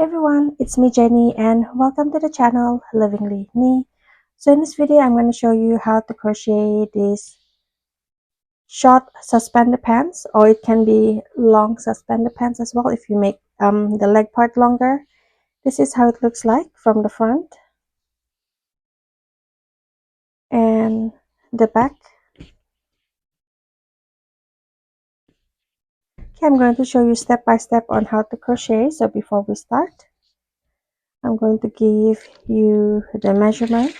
Hey everyone, it's me Jenny and welcome to the channel Livingly Me. So in this video I'm going to show you how to crochet these short suspender pants, or it can be long suspender pants as well if you make the leg part longer. This is how it looks like from the front and the back. Okay, I'm going to show you step by step on how to crochet. So before we start, I'm going to give you the measurement.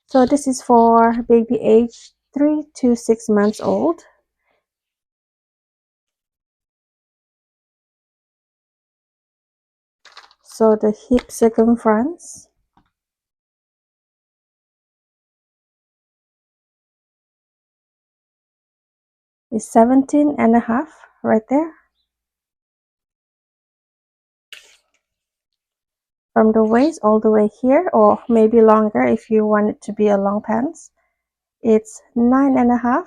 So this is for baby age 3 to 6 months old. So the hip circumference is 17.5 right there. From the waist all the way here, or maybe longer if you want it to be a long pants, it's 9.5.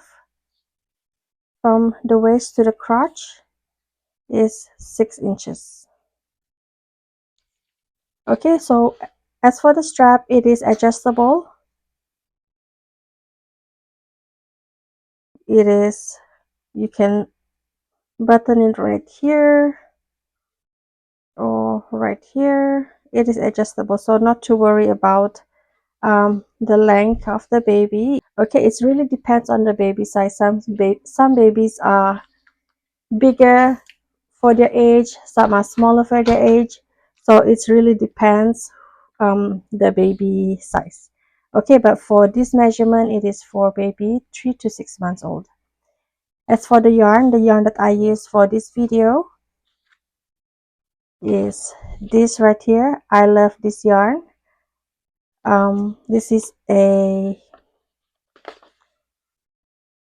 From the waist to the crotch is 6 inches. Okay, so as for the strap, it is adjustable. You can button it right here or right here. It is adjustable, so not to worry about the length of the baby. Okay, it really depends on the baby size. Some babies are bigger for their age, some are smaller for their age, so it really depends the baby size. Okay, but for this measurement, it is for baby 3 to 6 months old. As for the yarn that I use for this video is this right here. I love this yarn. This is a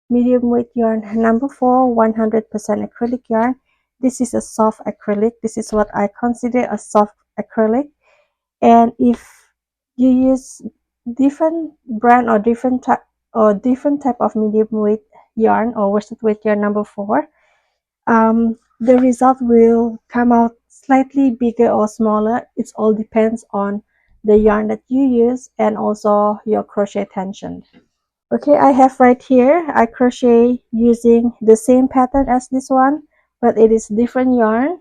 medium weight yarn number 4, 100% acrylic yarn. This is a soft acrylic. This is what I consider a soft acrylic. And if you use different brand or different type of medium weight yarn or worsted weight yarn number 4, the result will come out slightly bigger or smaller. It all depends on the yarn that you use and also your crochet tension. Okay, I have right here, I crochet using the same pattern as this one, but it is different yarn.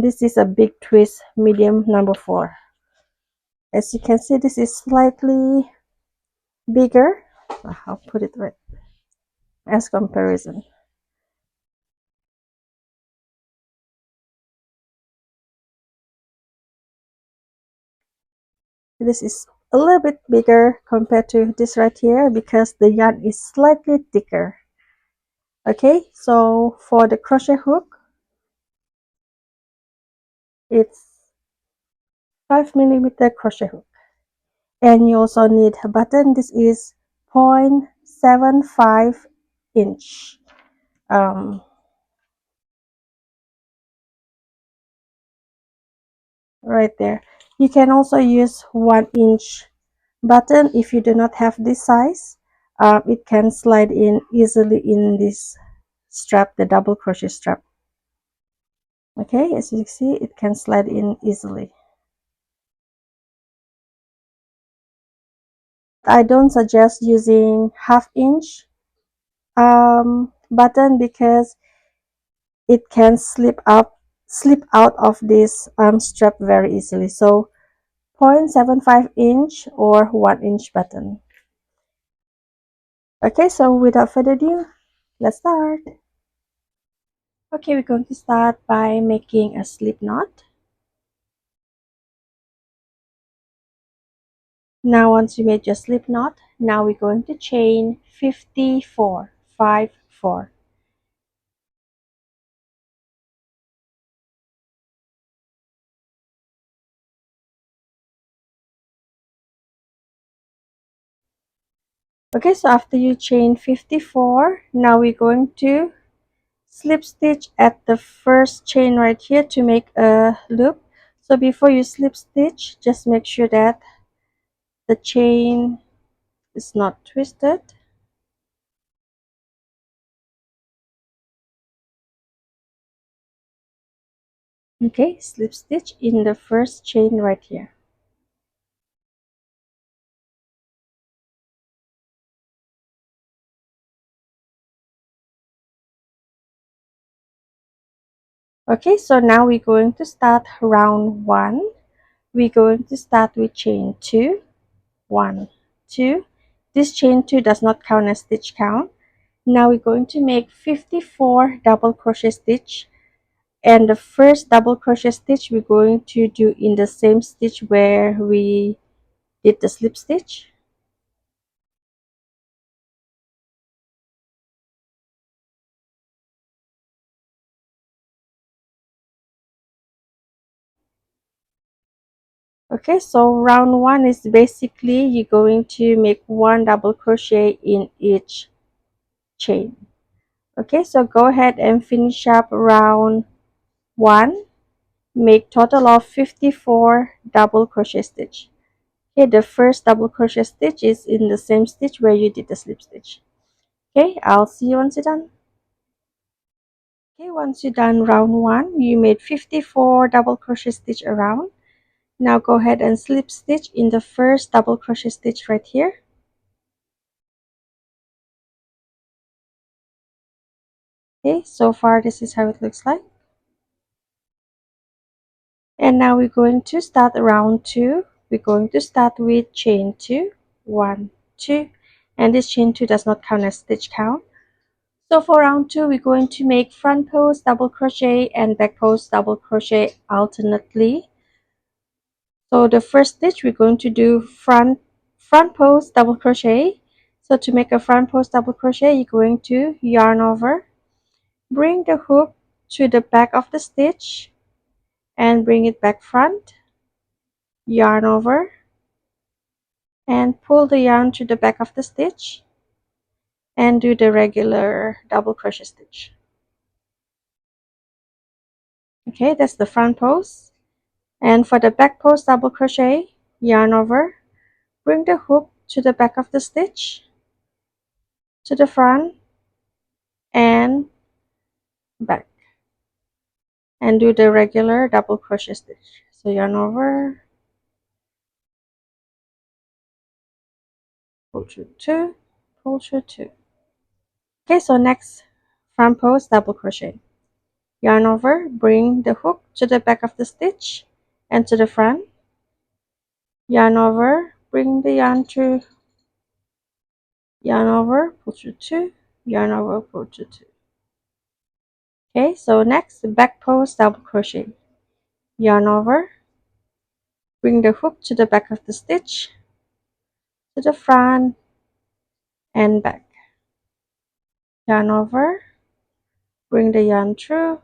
This is a big twist medium number 4. As you can see, this is slightly bigger. I'll put it right as comparison. This is a little bit bigger compared to this right here because the yarn is slightly thicker. Okay, so for the crochet hook, it's 5mm crochet hook. And you also need a button. This is 0.75 inch. Right there. You can also use 1-inch button if you do not have this size. It can slide in easily in this strap, the double crochet strap. Okay, as you can see, it can slide in easily. I don't suggest using 1/2 inch button because it can slip out of this strap very easily. So 0.75 inch or 1-inch button. Okay, so without further ado, let's start. Okay, we're going to start by making a slip knot. Now once you made your slip knot, now we're going to chain 54, 5, 4. Okay, so after you chain 54, now we're going to slip stitch at the first chain right here to make a loop. So before you slip stitch, just make sure that the chain is not twisted. Okay, slip stitch in the first chain right here. Okay, so now we're going to start round 1. We're going to start with chain 2, 1, 2. This chain 2 does not count as stitch count. Now we're going to make 54 double crochet stitch, and the first double crochet stitch we're going to do in the same stitch where we did the slip stitch. Okay, so round 1 is basically you're going to make 1 double crochet in each chain. Okay, so go ahead and finish up round 1. Make total of 54 double crochet stitch. Okay, the first double crochet stitch is in the same stitch where you did the slip stitch. Okay, I'll see you once you're done. Okay, once you're done round 1, you made 54 double crochet stitch around. Now go ahead and slip stitch in the first double crochet stitch right here. Okay, so far this is how it looks like. And now we're going to start round 2. We're going to start with chain 2, 1, 2, and this chain 2 does not count as stitch count. So for round 2, we're going to make front post double crochet and back post double crochet alternately. So the first stitch we're going to do front post double crochet. So to make a front post double crochet, you're going to yarn over, bring the hook to the back of the stitch and bring it back front, yarn over, and pull the yarn to the back of the stitch and do the regular double crochet stitch. Okay, that's the front post. And for the back post double crochet, yarn over, bring the hook to the back of the stitch, to the front and back, and do the regular double crochet stitch. So yarn over, pull through 2, pull through 2. Okay, so next front post double crochet, yarn over, bring the hook to the back of the stitch and to the front, yarn over, bring the yarn through, yarn over, pull through 2, yarn over, pull through 2. Okay, so next back post double crochet, yarn over, bring the hook to the back of the stitch, to the front and back, yarn over, bring the yarn through,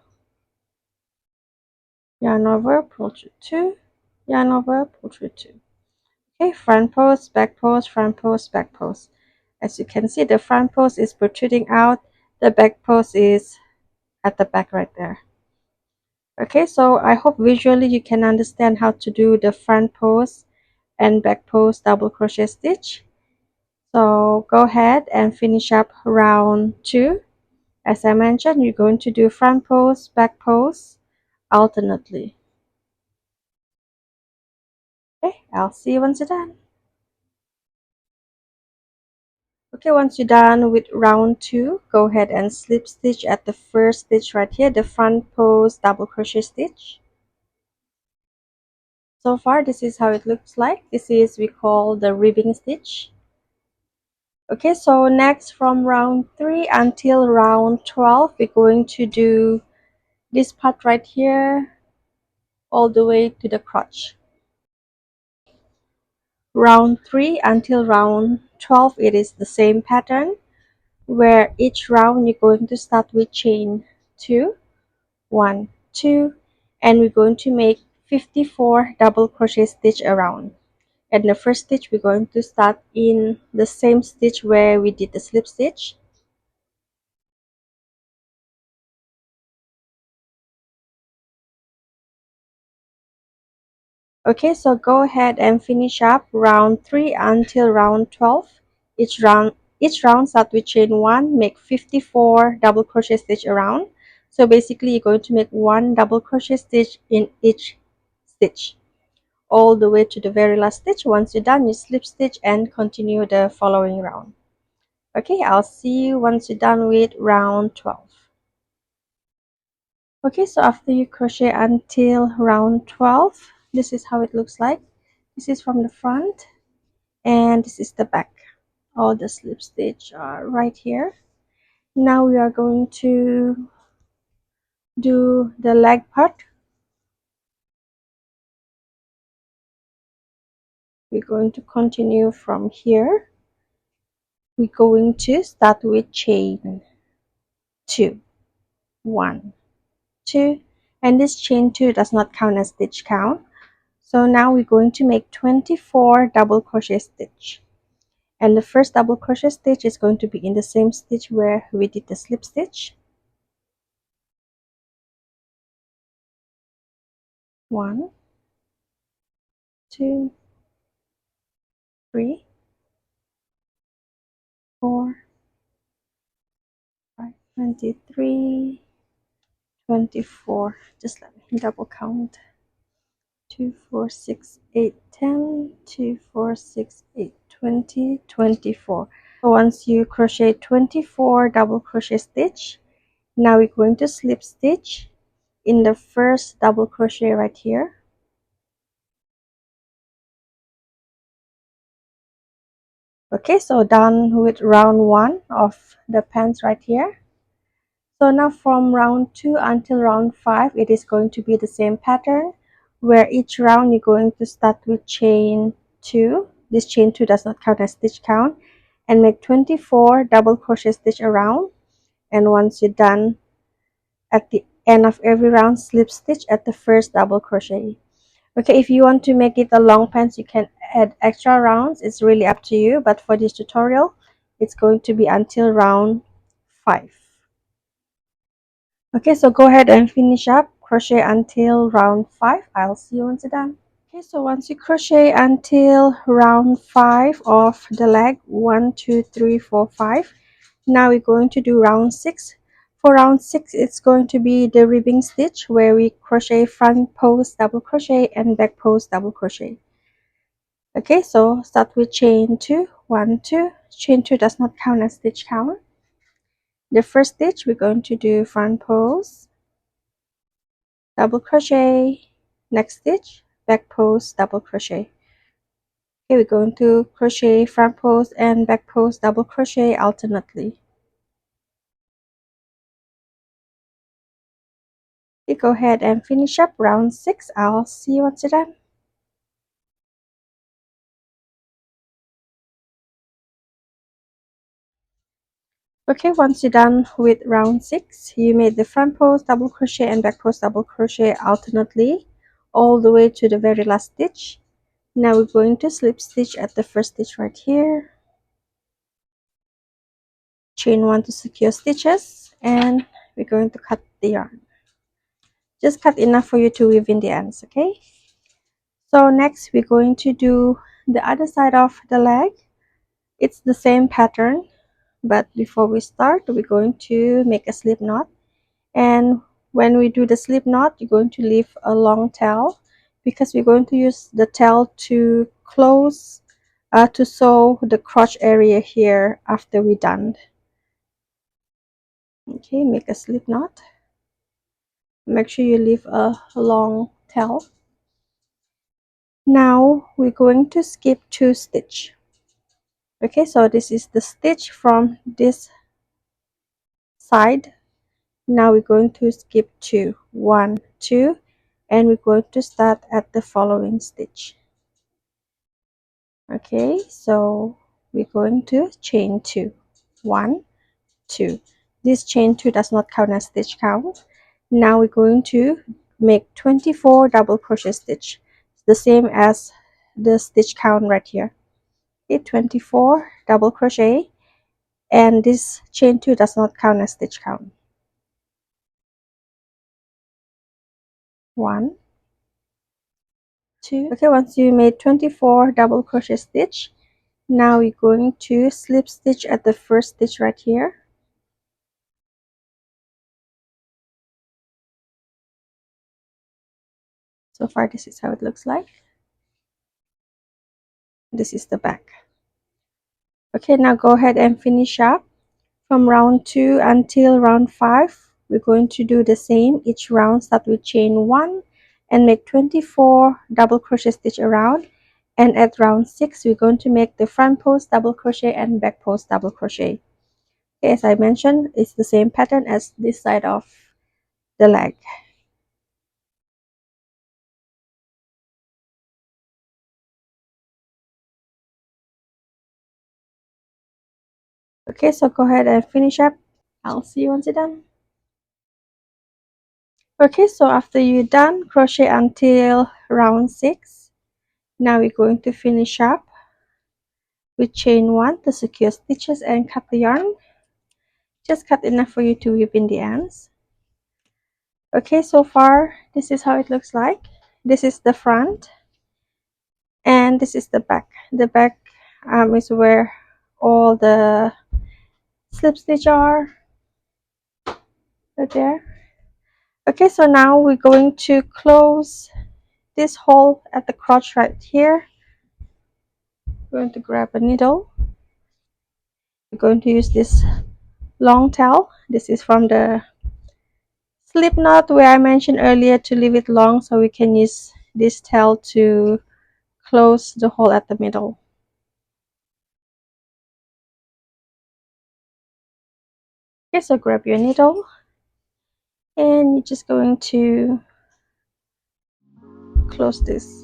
yarn over, pull through 2, yarn over, pull through 2. Okay, front post, back post, front post, back post. As you can see, the front post is protruding out, the back post is at the back right there. Okay, so I hope visually you can understand how to do the front post and back post double crochet stitch. So go ahead and finish up round 2. As I mentioned, you're going to do front post, back post alternately. Okay, I'll see you once you're done. Okay, once you're done with round 2, go ahead and slip stitch at the first stitch right here, the front post double crochet stitch. So far, this is how it looks like. This is we call the ribbing stitch. Okay, so next from round 3 until round 12, we're going to do this part right here all the way to the crotch. Round 3 until round 12, it is the same pattern where each round you're going to start with chain 2, 1, 2, and we're going to make 54 double crochet stitch around. And the first stitch we're going to start in the same stitch where we did the slip stitch. Okay, so go ahead and finish up round 3 until round 12. Each round start with chain 1, make 54 double crochet stitch around. So basically you're going to make one double crochet stitch in each stitch all the way to the very last stitch. Once you're done, you slip stitch and continue the following round. Okay, I'll see you once you're done with round 12. Okay, so after you crochet until round 12, this is how it looks like. This is from the front and this is the back. All the slip stitch are right here. Now we are going to do the leg part. We're going to continue from here. We're going to start with chain 2, 1, 2, and this chain 2 does not count as stitch count. So now we're going to make 24 double crochet stitch, and the first double crochet stitch is going to be in the same stitch where we did the slip stitch. 1, 2, 3, 4, 5, 23, 24. Just let me double count. 2, 4, 6, 8, 10, 2, 4, 6, 8, 20, 24. So once you crochet 24 double crochet stitch, now we're going to slip stitch in the first double crochet right here. Okay, so done with round 1 of the pants right here. So now from round 2 until round 5, it is going to be the same pattern, where each round you're going to start with chain 2. This chain 2 does not count as stitch count, and make 24 double crochet stitch around. And once you're done, at the end of every round, slip stitch at the first double crochet. Okay, if you want to make it a long pants, you can add extra rounds. It's really up to you, but for this tutorial, it's going to be until round 5. Okay, so go ahead and finish up crochet until round 5. I'll see you once you're done. Okay, so once you crochet until round 5 of the leg, 1, 2, 3, 4, 5, now we're going to do round 6. For round 6, it's going to be the ribbing stitch, where we crochet front post double crochet and back post double crochet. Okay, so start with chain 2, 1, 2. Chain 2 does not count as stitch count. The first stitch, we're going to do front post double crochet, next stitch back post double crochet. Okay, we're going to crochet front post and back post double crochet alternately. Okay, go ahead and finish up round 6. I'll see you once you're done. Okay, once you're done with round 6, you made the front post double crochet and back post double crochet alternately all the way to the very last stitch. Now we're going to slip stitch at the first stitch right here, chain 1 to secure stitches, and we're going to cut the yarn. Just cut enough for you to weave in the ends. Okay, so next we're going to do the other side of the leg. It's the same pattern, but before we start, we're going to make a slip knot. And when we do the slip knot, you're going to leave a long tail, because we're going to use the tail to close to sew the crotch area here after we're done. Okay, make a slip knot. Make sure you leave a long tail. Now we're going to skip 2 stitch. Okay, so this is the stitch from this side. Now we're going to skip 2, 1, 2, and we're going to start at the following stitch. Okay, so we're going to chain 2, 1, 2. This chain 2 does not count as stitch count. Now we're going to make 24 double crochet stitch, the same as the stitch count right here. Okay, 24 double crochet, and this chain 2 does not count as stitch count. 1, 2. Okay, once you made 24 double crochet stitch, now we're going to slip stitch at the first stitch right here, So far, this is how it looks like. This is the back. Okay, now go ahead and finish up from round 2 until round 5. We're going to do the same. Each round start with chain 1 and make 24 double crochet stitch around. And at round 6, we're going to make the front post double crochet and back post double crochet. Okay, as I mentioned, it's the same pattern as this side of the leg. Okay, so go ahead and finish up. I'll see you once you're done. Okay, so after you're done, crochet until round 6. Now we're going to finish up with chain 1 to secure stitches and cut the yarn. Just cut enough for you to weave in the ends. Okay, so far this is how it looks like. This is the front and this is the back. The back is where all the slip stitch are, right there. Okay, so now we're going to close this hole at the crotch right here. We're going to grab a needle. We're going to use this long tail. This is from the slip knot where I mentioned earlier to leave it long, so we can use this tail to close the hole at the middle. Okay, so grab your needle and you're just going to close this.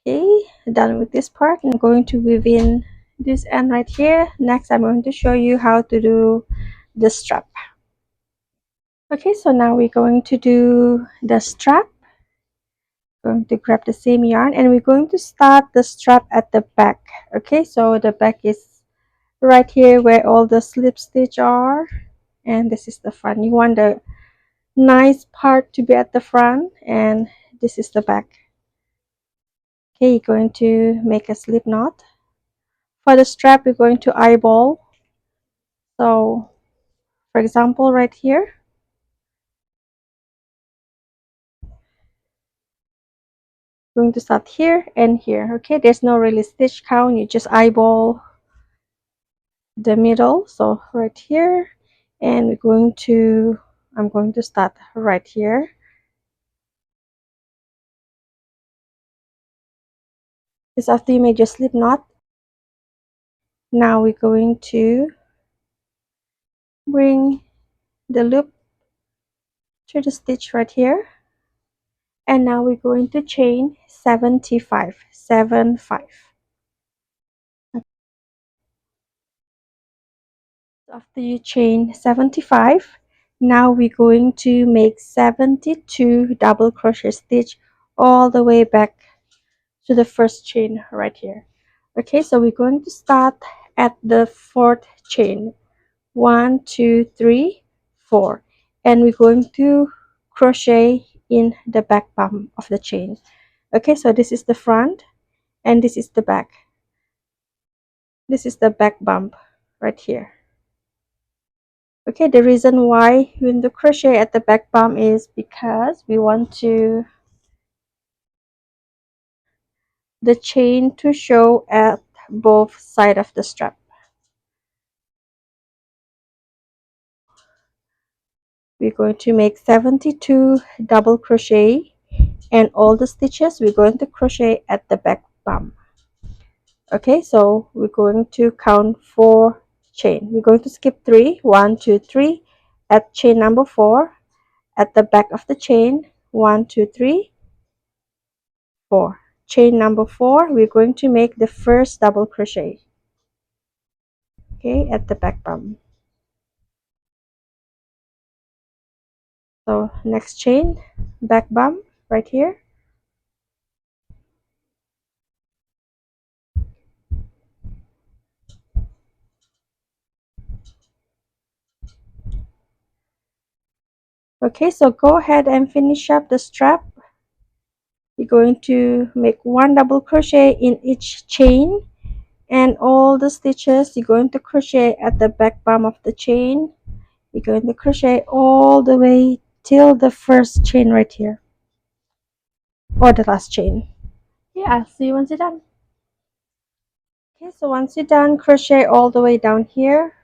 Okay, done with this part. I'm going to weave in this end right here. Next, I'm going to show you how to do the strap. Okay, so now we're going to do the strap. Going to grab the same yarn and we're going to start the strap at the back. Okay, so the back is right here where all the slip stitch are, and this is the front. You want the nice part to be at the front, and this is the back. Okay, you're going to make a slip knot. For the strap, we're going to eyeball. So for example, right here, going to start here and here. Okay, there's no really stitch count, you just eyeball the middle. So right here, and I'm going to start right here. This after you made your slip knot. Now we're going to bring the loop to the stitch right here, and now we're going to chain 75. After you chain 75, now we're going to make 72 double crochet stitch all the way back to the first chain right here. Okay, so we're going to start at the fourth chain. 1 2 3 4, and we're going to crochet in the back bump of the chain. Okay, so this is the front and this is the back. This is the back bump right here. Okay, the reason why we want to crochet at the back bump is because we want to the chain to show at both sides of the strap. we're going to make 72 double crochet, and all the stitches we're going to crochet at the back bum. Okay, so we're going to count 4 chain. We're going to skip 3, 1 2 3 at chain number 4. At the back of the chain, 1 2 3 4. Chain number 4, we're going to make the first double crochet, okay, at the back bum. So next chain, back bum right here. Okay, so go ahead and finish up the strap. You're going to make 1 double crochet in each chain, and all the stitches you're going to crochet at the back bum of the chain. You're going to crochet all the way till the first chain right here, or the last chain. Yeah, I'll see you once you're done. Okay, so once you're done, crochet all the way down here,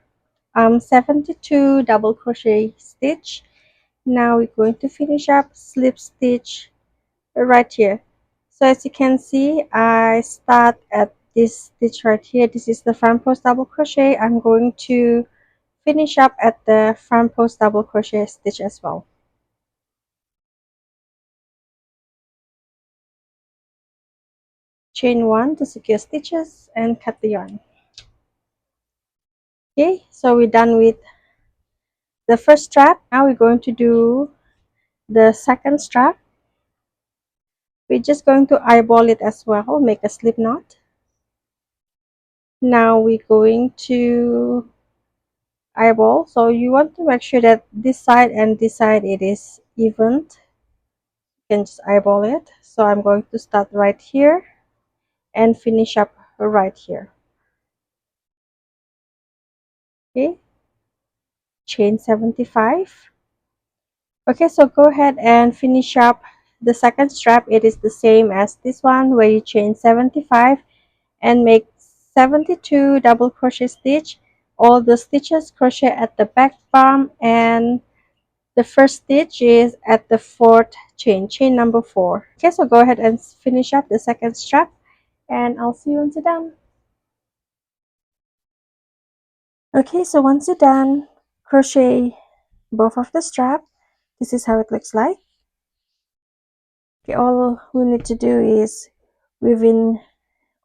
72 double crochet stitch. Now we're going to finish up slip stitch right here. So as you can see, I start at this stitch right here. This is the front post double crochet. I'm going to finish up at the front post double crochet stitch as well. Chain 1 to secure stitches and cut the yarn. Okay, so we're done with the first strap. Now we're going to do the second strap. We're just going to eyeball it as well, make a slip knot. Now we're going to eyeball, so you want to make sure that this side and this side it is even. You can just eyeball it. So I'm going to start right here and finish up right here. Okay, chain 75. Okay, so go ahead and finish up the second strap. It is the same as this one, where you chain 75 and make 72 double crochet stitch. All the stitches crochet at the back bum, and the first stitch is at the 4th chain, chain number 4. Okay, so go ahead and finish up the second strap, and I'll see you once you're done. Okay, so once you're done, crochet both of the strap. This is how it looks like. Okay, all we need to do is weave in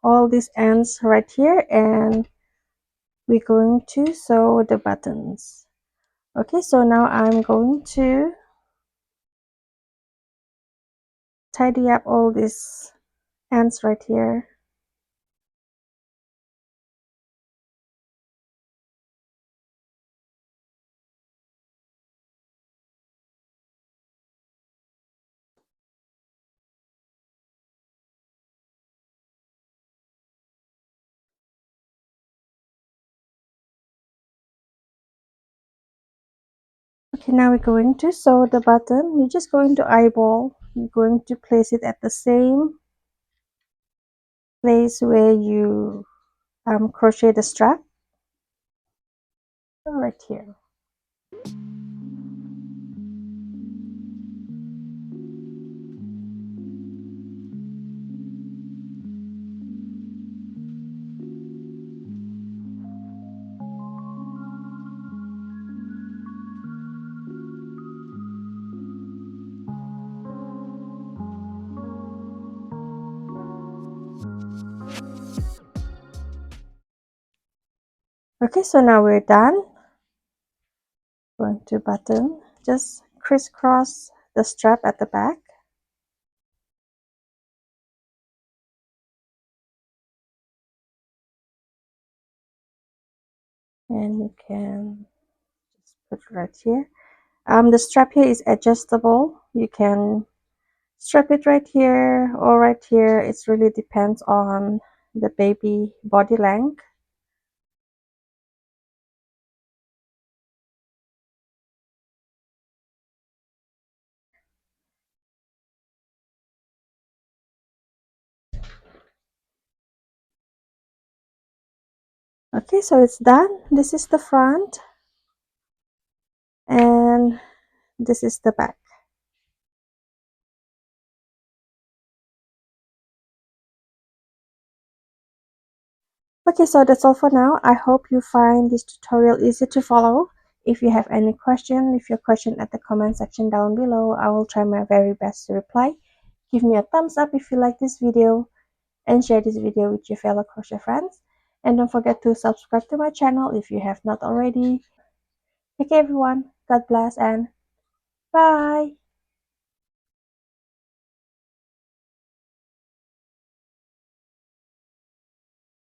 all these ends right here, and we're going to sew the buttons. Okay, so now I'm going to tidy up all these ends right here. Okay, now we're going to sew the button. You're just going to eyeball. You're going to place it at the same place where you crochet the strap, right here. Okay, so now we're done. Going to button, just crisscross the strap at the back. And you can just put it right here. The strap here is adjustable. You can strap it right here or right here. It really depends on the baby body length. Okay, so it's done. This is the front, and this is the back. Okay, so that's all for now. I hope you find this tutorial easy to follow. If you have any question, leave your question at the comment section down below. I will try my very best to reply. Give me a thumbs up if you like this video and share this video with your fellow crochet friends. And don't forget to subscribe to my channel if you have not already. Take care everyone. God bless and bye.